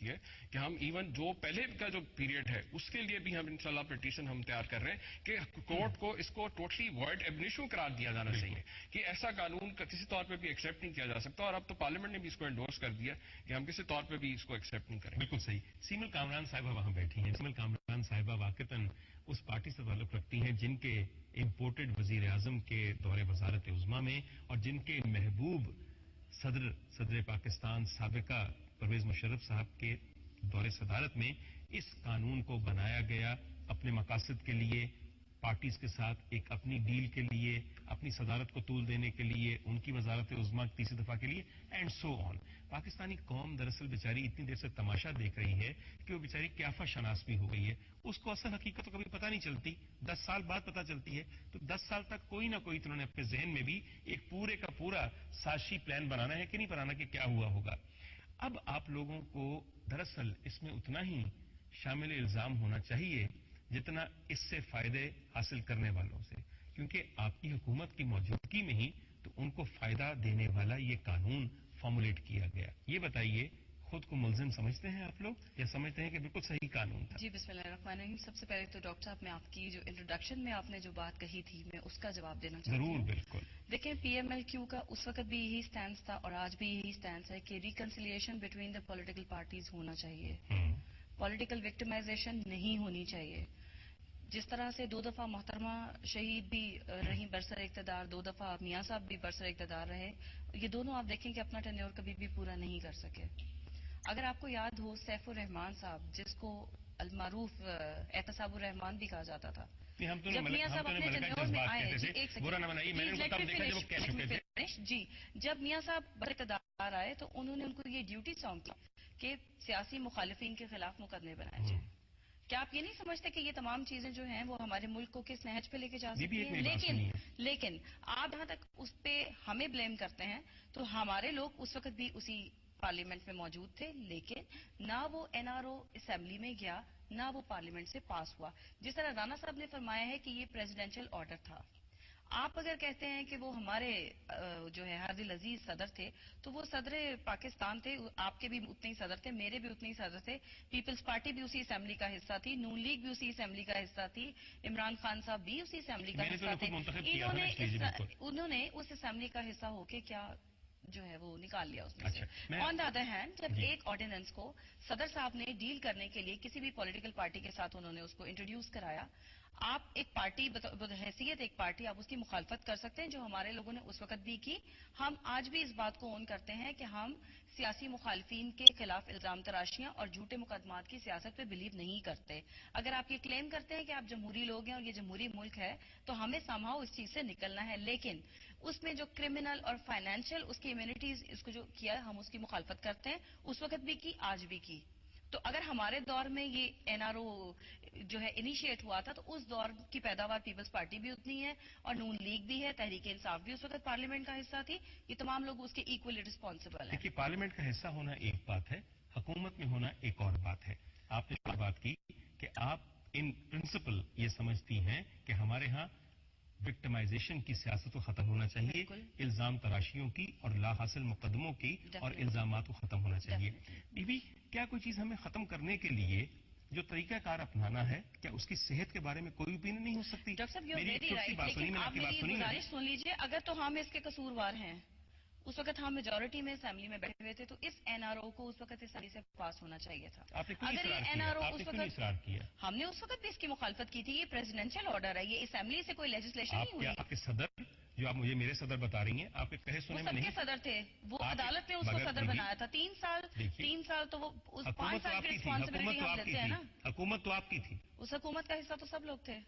ہوتی ہے کہ ہم ایون جو پہلے کا جو پیریڈ ہے اس کے لیے بھی ہم انشاءاللہ پٹیشن ہم تیار کر رہے ہیں کہ کورٹ کو اس کو ٹوٹلی وائڈ ایب انیشو قرار دیا جانا چاہیے کہ ایسا قانون کسی طور پہ بھی ایکسیپٹ نہیں کیا جا سکتا، اور اب تو پارلیمنٹ نے بھی اس کو انڈورس کر دیا کہ ہم کسی طور پہ بھی اس کو ایکسیپٹ نہیں کریں. بالکل صحیح. سیمل کامران صاحبہ وہاں بیٹھی ہیں. سیمل کامران صاحبہ واقعتاً اس پارٹی سے تعلق رکھتی ہیں جن کے امپورٹڈ وزیر اعظم کے دور وزارت عظمیٰ میں اور جن کے محبوب صدر پاکستان سابقہ پرویز مشرف صاحب کے دور صدارت میں اس قانون کو بنایا گیا اپنے مقاصد کے لیے، پارٹیز کے ساتھ ایک اپنی ڈیل کے لیے، اپنی صدارت کو طول دینے کے لیے، ان کی وزارت عظمیٰ کی تیسری دفعہ کے لیے اینڈ سو آن. پاکستانی قوم دراصل بیچاری اتنی دیر سے تماشا دیکھ رہی ہے کہ وہ بیچاری قیافہ شناس بھی ہو گئی ہے. اس کو اصل حقیقت تو کبھی پتہ نہیں چلتی، 10 سال بعد پتہ چلتی ہے. تو 10 سال تک کوئی نہ کوئی انہوں نے اپنے ذہن میں بھی ایک پورے کا پورا سازشی پلان بنانا ہے کہ نہیں بنانا کہ کیا ہوا ہوگا. اب آپ لوگوں کو دراصل اس میں اتنا ہی شامل الزام ہونا چاہیے جتنا اس سے فائدے حاصل کرنے والوں سے، کیونکہ آپ کی حکومت کی موجودگی میں ہی تو ان کو فائدہ دینے والا یہ قانون فارمولیٹ کیا گیا. یہ بتائیے خود کو ملزم سمجھتے ہیں آپ لوگ یا سمجھتے ہیں کہ بالکل صحیح قانون تھا؟ جی بسم اللہ الرحمن الرحیم. سب سے پہلے تو ڈاکٹر صاحب میں آپ کی جو انٹروڈکشن میں آپ نے جو بات کہی تھی میں اس کا جواب دینا چاہتی ہوں. ضرور. بالکل. دیکھیں پی ایم ایل کیو کا اس وقت بھی یہی سٹینس تھا اور آج بھی یہی سٹینس ہے کہ reconciliation between the political parties ہونا چاہیے. پولیٹیکل وکٹمائزیشن نہیں ہونی چاہیے. جس طرح سے 2 دفعہ محترمہ شہید بھی رہی برسر اقتدار، 2 دفعہ میاں صاحب بھی برسر اقتدار رہے، یہ دونوں آپ دیکھیں کہ اپنا ٹینیور کبھی بھی پورا نہیں کر سکے. اگر آپ کو یاد ہو سیف الرحمان صاحب جس کو المعروف احتساب الرحمان بھی کہا جاتا تھا، جب میاں صاحب اپنے ٹینیور میں آئے جی جب میاں صاحب بر اقتدار آئے تو انہوں نے ان کو یہ ڈیوٹی سونپی کہ سیاسی مخالفین کے خلاف مقدمے بنائے جائیں. کیا آپ یہ نہیں سمجھتے کہ یہ تمام چیزیں جو ہیں وہ ہمارے ملک کو کس نہج پہ لے کے جا سکتی ہیں؟ لیکن آپ جہاں تک اس پہ ہمیں بلیم کرتے ہیں تو ہمارے لوگ اس وقت بھی اسی پارلیمنٹ میں موجود تھے، لیکن نہ وہ این آر او اسمبلی میں گیا نہ وہ پارلیمنٹ سے پاس ہوا. جس طرح رانا صاحب نے فرمایا ہے کہ یہ پریزیڈینشل آرڈر تھا. آپ اگر کہتے ہیں کہ وہ ہمارے جو ہے ہادی عزیز صدر تھے تو وہ صدر پاکستان تھے، آپ کے بھی اتنے ہی صدر تھے، میرے بھی اتنے ہی صدر تھے، پیپلز پارٹی بھی اسی اسمبلی کا حصہ تھی، نون لیگ بھی اسی اسمبلی کا حصہ تھی، عمران خان صاحب بھی اسی اسمبلی کا حصہ تھے. انہوں نے اس اسمبلی کا حصہ ہو کے کیا جو ہے وہ نکال لیا اس میں سے. آن دا ادر ہینڈ جب ایک آرڈیننس کو صدر صاحب نے ڈیل کرنے کے لیے کسی بھی پولیٹیکل پارٹی کے ساتھ انہوں نے اس کو انٹروڈیوس کرایا، آپ ایک پارٹی بحیثیت ایک پارٹی آپ اس کی مخالفت کر سکتے ہیں جو ہمارے لوگوں نے اس وقت بھی کی. ہم آج بھی اس بات کو اون کرتے ہیں کہ ہم سیاسی مخالفین کے خلاف الزام تراشیاں اور جھوٹے مقدمات کی سیاست پہ بلیو نہیں کرتے. اگر آپ یہ کلیم کرتے ہیں کہ آپ جمہوری لوگ ہیں اور یہ جمہوری ملک ہے تو ہمیں سامہاؤ اس چیز سے نکلنا ہے، لیکن اس میں جو کرمنل اور فائنینشیل اس کی امیونٹیز اس کو جو کیا ہم اس کی مخالفت کرتے ہیں، اس وقت بھی کی آج بھی کی. تو اگر ہمارے دور میں یہ این آر او جو ہے انیشیٹ ہوا تھا تو اس دور کی پیداوار پیپلز پارٹی بھی اتنی ہے اور نون لیگ بھی ہے، تحریک انصاف بھی اس وقت پارلیمنٹ کا حصہ تھی. یہ تمام لوگ اس کے ایکولی رسپانسبل ہیں. دیکھیے پارلیمنٹ کا حصہ ہونا ایک بات ہے، حکومت میں ہونا ایک اور بات ہے. آپ نے بات کی کہ آپ ان پرنسپل یہ سمجھتی ہیں کہ ہمارے ہاں وکٹمائزیشن کی سیاست کو ختم ہونا چاہیے، الزام تراشیوں کی اور لا حاصل مقدموں کی اور الزامات کو ختم ہونا چاہیے. بی بی کیا کوئی چیز ہمیں ختم کرنے کے لیے جو طریقہ کار اپنانا ہے کیا اس کی صحت کے بارے میں کوئی اوپینین نہیں ہو سکتی؟ ڈاکٹر صاحب یو ویری رائٹ، لیکن آپ میری گزارش سن لیجیے. اگر تو ہم اس کے قصوروار ہیں، اس وقت ہم میجورٹی میں اسمبلی میں بیٹھے ہوئے تھے تو اس این آر او کو اس وقت اسمبلی سے پاس ہونا چاہیے تھا. اگر یہ این آر او اس وقت ہم نے اس وقت بھی اس کی مخالفت کی تھی. یہ پریزیڈینشیل آرڈر ہے، یہ اسمبلی سے کوئی لیجسلیشن نہیں ہوئی. آپ کے صدر جو آپ مجھے میرے صدر بتا رہی ہیں، آپ کے کہے سنے میں نہیں، وہ سب کے صدر تھے، وہ عدالت نے اس کو صدر بنایا تھا. 3 سال تو وہ 5 سال کی رسپانسبلٹی ہم لیتے ہیں نا. حکومت تو آپ کی تھی، اس حکومت کا حصہ تو سب لوگ تھے.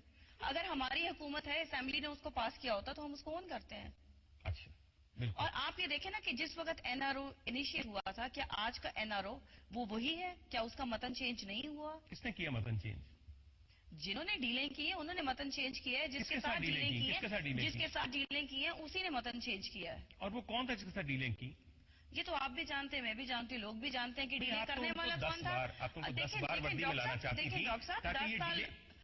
اگر ہماری حکومت ہے، اسمبلی نے اس کو پاس کیا ہوتا تو ہم اس کو اون کرتے ہیں. اچھا. اور آپ یہ دیکھیں نا کہ جس وقت این آر او انیشیٹ ہوا تھا، کیا آج کا این آر او وہ وہی ہے؟ کیا اس کا متن چینج نہیں ہوا؟ کس نے کیا متن چینج؟ جنہوں نے ڈیلیں کی ہیں انہوں نے متن چینج کیا ہے. جس کے ساتھ ڈیلیں کی ہیں اسی نے متن چینج کیا ہے. اور وہ کون تھا جس کے ساتھ ڈیلیں کی؟ یہ تو آپ بھی جانتے ہیں، میں بھی جانتی ہوں، لوگ بھی جانتے ہیں کہ ڈیلنگ کرنے والا کون تھا. آپ کو 10 بار وردی میں لانا چاہتی تھی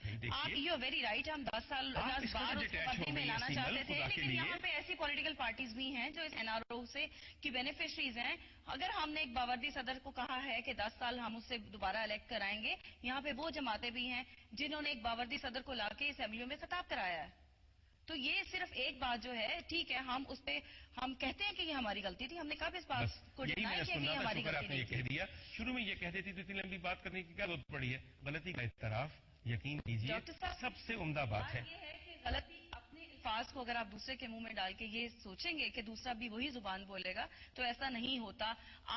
آپ یو آر ویری رائٹ، ہم 10 بار اس کو پردے میں لانا چاہتے تھے، لیکن یہاں پہ ایسی پولیٹیکل پارٹیز بھی ہیں جو اس NRO سے کی بینیفیشریز ہیں. اگر ہم نے ایک باوردی صدر کو کہا ہے کہ 10 سال ہم اس سے دوبارہ الیکٹ کرائیں گے، یہاں پہ وہ جماعتیں بھی ہیں جنہوں نے ایک باوردی صدر کو لا کے اسمبلیوں میں خطاب کرایا ہے. تو یہ صرف ایک بات جو ہے، ٹھیک ہے ہم اس پہ ہم کہتے ہیں کہ یہ ہماری غلطی تھی، ہم نے کب اس بات کو ڈینائی کیا کہ یہ ہماری غلطی نہیں کہہ دیا. شروع میں یہ کہہ دیتی تو اتنی لمبی بات کرنے کی کیا ضرورت پڑی ہے؟ غلطی کا اعتراف یقین کیجیے سب سے عمدہ بات ہے. یہ ہے کہ غلطی اپنے الفاظ کو اگر آپ دوسرے کے منہ میں ڈال کے یہ سوچیں گے کہ دوسرا بھی وہی زبان بولے گا تو ایسا نہیں ہوتا.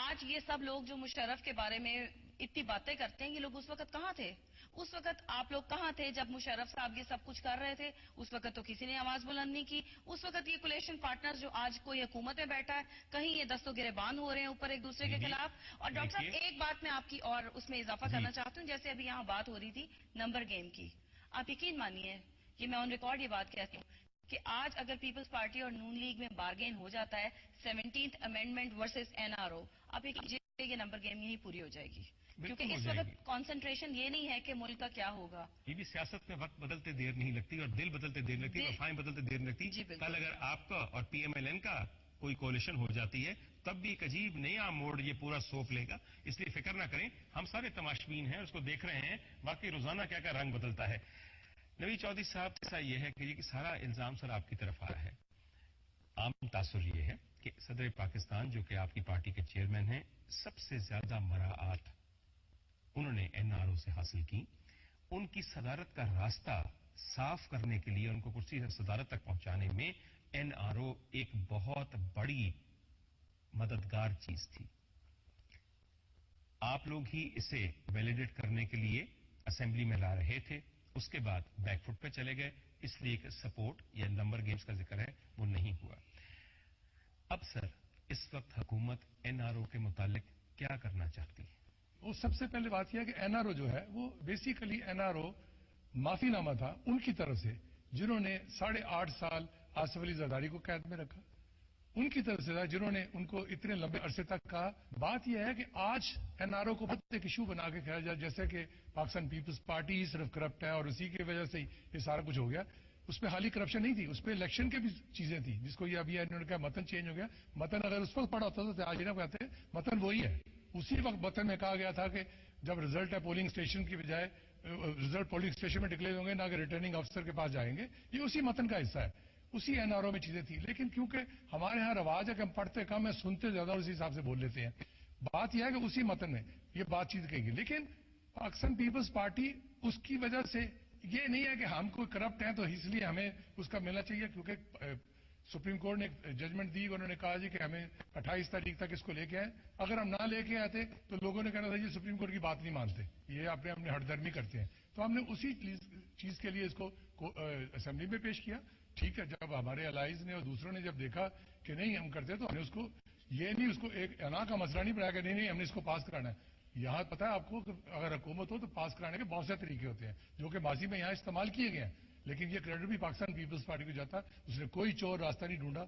آج یہ سب لوگ جو مشرف کے بارے میں اتنی باتیں کرتے ہیں، یہ لوگ اس وقت کہاں تھے؟ اس وقت آپ لوگ کہاں تھے جب مشرف صاحب یہ سب کچھ کر رہے تھے؟ اس وقت تو کسی نے آواز بلند نہیں کی. اس وقت یہ کولیشن پارٹنر جو آج کوئی حکومت میں بیٹھا ہے، کہیں یہ دستوں گریبان ہو رہے ہیں اوپر ایک دوسرے کے خلاف. اور ڈاکٹر صاحب ایک بات میں آپ کی اور اس میں اضافہ کرنا چاہتی ہوں، جیسے ابھی یہاں بات ہو رہی تھی نمبر گیم کی. آپ یقین مانیے، یہ میں آن ریکارڈ یہ بات کہتی ہوں کہ آج اگر پیپلز پارٹی اور نون لیگ میں بارگین ہو جاتا ہے 17th امینڈمنٹ ورسز NRO، آپ یہ نمبر گیم یہی پوری ہو جائے گی. کیونکہ اس وقت کانسنٹریشن یہ نہیں ہے کہ ملک کا کیا ہوگا. یہ بھی سیاست میں وقت بدلتے دیر نہیں لگتی اور دل بدلتے دیر لگتی اور وفائیں بدلتے دیر لگتی. کل اگر آپ کا اور PMLN کا کوئی کولیشن ہو جاتی ہے تب بھی ایک عجیب نیا موڑ یہ پورا سوپ لے گا. اس لیے فکر نہ کریں، ہم سارے تماشبین ہیں، اس کو دیکھ رہے ہیں واقعی روزانہ کیا کیا رنگ بدلتا ہے. نوید چودھری صاحب ایسا یہ ہے کہ یہ سارا الزام سر آپ کی طرف آ رہا ہے. عام تاثر یہ ہے کہ صدر پاکستان جو کہ آپ کی پارٹی کے چیئرمین ہیں، سب سے زیادہ مراعات انہوں نے NRO سے حاصل کی. ان کی صدارت کا راستہ صاف کرنے کے لیے، ان کو کرسی سے صدارت تک پہنچانے میں NRO ایک بہت بڑی مددگار چیز تھی. آپ لوگ ہی اسے ویلیڈیٹ کرنے کے لیے اسمبلی میں لا رہے تھے، اس کے بعد بیک فٹ پہ چلے گئے، اس لیے کہ سپورٹ یا نمبر گیمز کا ذکر ہے وہ نہیں ہوا. اب سر اس وقت حکومت NRO کے متعلق کیا کرنا چاہتی ہے؟ وہ سب سے پہلے بات یہ ہے کہ NRO جو ہے وہ بیسیکلی NRO معافی نامہ تھا ان کی طرف سے جنہوں نے 8.5 سال آصف علی زرداری کو قید میں رکھا. ان کی طرف سے تھا جنہوں نے ان کو اتنے لمبے عرصے تک کہا. بات یہ ہے کہ آج NRO کو بہت ایک ایشو بنا کے کھایا جائے جیسے کہ پاکستان پیپلز پارٹی صرف کرپٹ ہے اور اسی کی وجہ سے یہ سارا کچھ ہو گیا. اس پہ خالی کرپشن نہیں تھی، اس پہ الیکشن کے بھی چیزیں تھیں جس کو یہ ابھی انہوں نے کہا متن چینج ہو گیا. متن اگر اس وقت پڑا ہوتا تو آج نہ کہتے متن وہی ہے. اسی وقت متن میں کہا گیا تھا کہ جب رزلٹ ہے پولنگ اسٹیشن کی بجائے رزلٹ پولنگ اسٹیشن میں ڈکلیئر ہوں گے نہ کہ ریٹرننگ افسر کے پاس جائیں گے. یہ اسی متن کا حصہ ہے، اسی NRO میں چیزیں تھیں. لیکن کیونکہ ہمارے ہاں رواج ہے کہ ہم پڑھتے کم ہیں سنتے زیادہ اور اسی حساب سے بول لیتے ہیں. بات یہ ہے کہ اسی متن میں یہ بات چیت کہی گی. لیکن پاکستان پیپلز پارٹی اس کی وجہ سے یہ نہیں ہے کہ ہم کوئی کرپٹ ہیں تو اس لیے ہمیں اس کا ملنا چاہیے. کیونکہ سپریم کورٹ نے ایک ججمنٹ دی، انہوں نے کہا جی کہ ہمیں 28 تاریخ تک اس کو لے کے آئے. اگر ہم نہ لے کے آتے تو لوگوں نے کہنا تھا جی سپریم کورٹ کی بات نہیں مانتے، یہ اپنے ہٹ درمی کرتے ہیں. تو ہم نے اسی چیز کے لیے اس کو اسمبلی میں پیش کیا. ٹھیک ہے، جب ہمارے الائز نے اور دوسروں نے جب دیکھا کہ نہیں ہم کرتے تو ہم نے اس کو یہ نہیں اس کو ایک انا کا مسئلہ نہیں بنایا کہ نہیں ہم نے اس کو پاس کرانا ہے. یہاں پتا ہے آپ کو کہ اگر حکومت ہو تو پاس کرانے کے بہت سے طریقے ہوتے ہیں جو کہ ماضی میں یہاں استعمال کیے گئے ہیں. لیکن یہ کریڈٹ بھی پاکستان پیپلز پارٹی کو جاتا. اس نے کوئی چور راستہ نہیں ڈھونڈا،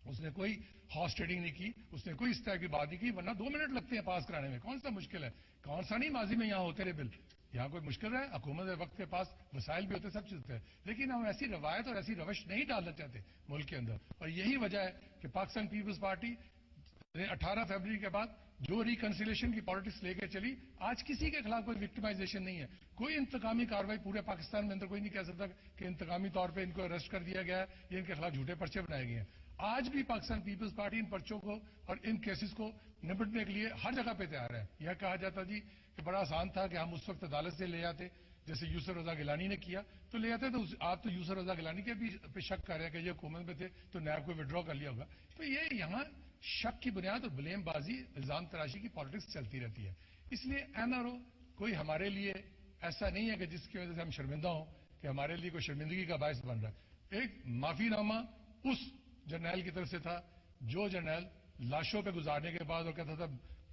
اس نے کوئی ہارس ٹریڈنگ نہیں کی، اس نے کوئی اس طرح کی بات نہیں کی. ورنہ 2 منٹ لگتے ہیں پاس کرانے میں، کون سا مشکل ہے؟ کون سا نہیں ماضی میں یہاں ہوتے رہے بل. یہاں کوئی مشکل ہے؟ حکومت وقت کے پاس وسائل بھی ہوتے، سب چیز ہوتے ہیں. لیکن ہم ایسی روایت اور ایسی روش نہیں ڈالنا چاہتے ملک کے اندر. اور یہی وجہ ہے کہ پاکستان پیپلز پارٹی 18 فروری کے بعد جو ریکنسیلیشن کی پالیٹکس لے کے چلی، آج کسی کے خلاف کوئی وکٹمائزیشن نہیں ہے. کوئی انتقامی کاروائی پورے پاکستان میں اندر کوئی نہیں کہہ سکتا کہ انتقامی طور پہ ان کو اریسٹ کر دیا گیا ہے یا ان کے خلاف جھوٹے پرچے بنائے گئے ہیں. آج بھی پاکستان پیپلز پارٹی ان پرچوں کو اور ان کیسز کو نپٹنے کے لیے ہر جگہ پہ تیار ہے. یہ کہا جاتا جی کہ بڑا آسان تھا کہ ہم اس وقت عدالت سے لے آتے جیسے یوسف رضا گیلانی نے کیا تو لے آتے. تو آپ تو یوسف رضا گیلانی کے بھی پہ شک کر رہے ہیں کہ یہ حکومت میں تھے تو نیب کو وڈرا کر لیا ہوگا. تو یہ یہاں شک کی بنیاد اور بلیم بازی الزام تراشی کی پالیٹکس چلتی رہتی ہے. اس لیے NRO کوئی ہمارے لیے ایسا نہیں ہے کہ جس کی وجہ سے ہم شرمندہ ہوں کہ ہمارے لیے کوئی شرمندگی کا باعث بن رہا ہے. ایک معافی نامہ اس جرنیل کی طرف سے تھا جو جرنیل لاشوں پہ گزارنے کے بعد اور کہتا تھا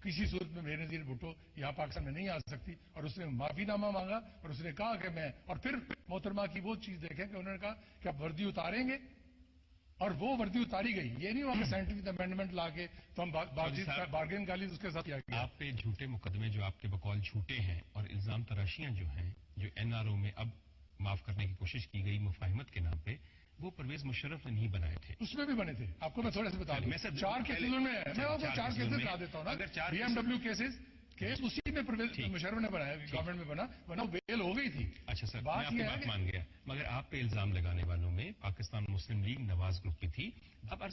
کسی صورت میں بے نظیر بھٹو یہاں پاکستان میں نہیں آ سکتی، اور اس نے معافی نامہ مانگا اور اس نے کہا کہ میں، اور پھر محترمہ کی وہ چیز دیکھیں کہ انہوں نے کہا کہ آپ وردی اتاریں گے اور وہ وردی اتاری گئی. یہ نہیں ہوا کہ 17th امینڈمنٹ لا کے تو ہم بارگین گالی اس کے ساتھ کیا گیا. آپ پہ جھوٹے مقدمے جو آپ کے بقول جھوٹے ہیں اور الزام تراشیاں جو ہیں جو NRO میں اب معاف کرنے کی کوشش کی گئی مفاہمت کے نام پہ، وہ پرویز مشرف نے نہیں بنائے تھے. اس میں بھی بنے تھے. آپ کو میں تھوڑا سا بتا دوں. میں سر 4 کیسز میں ہے. میں آپ کو 4 کیسز بتا دیتا ہوں نا. اگر 4 BMW کیسز کیس اسی میں پرویز مشرف نے بنایا, گورنمنٹ میں بنا, ورنہ بیل ہو گئی تھی. اچھا سر, میں آپ کی بات مان گیا, مگر آپ پہ الزام لگانے والوں میں پاکستان مسلم لیگ نواز گروپ بھی تھی. اب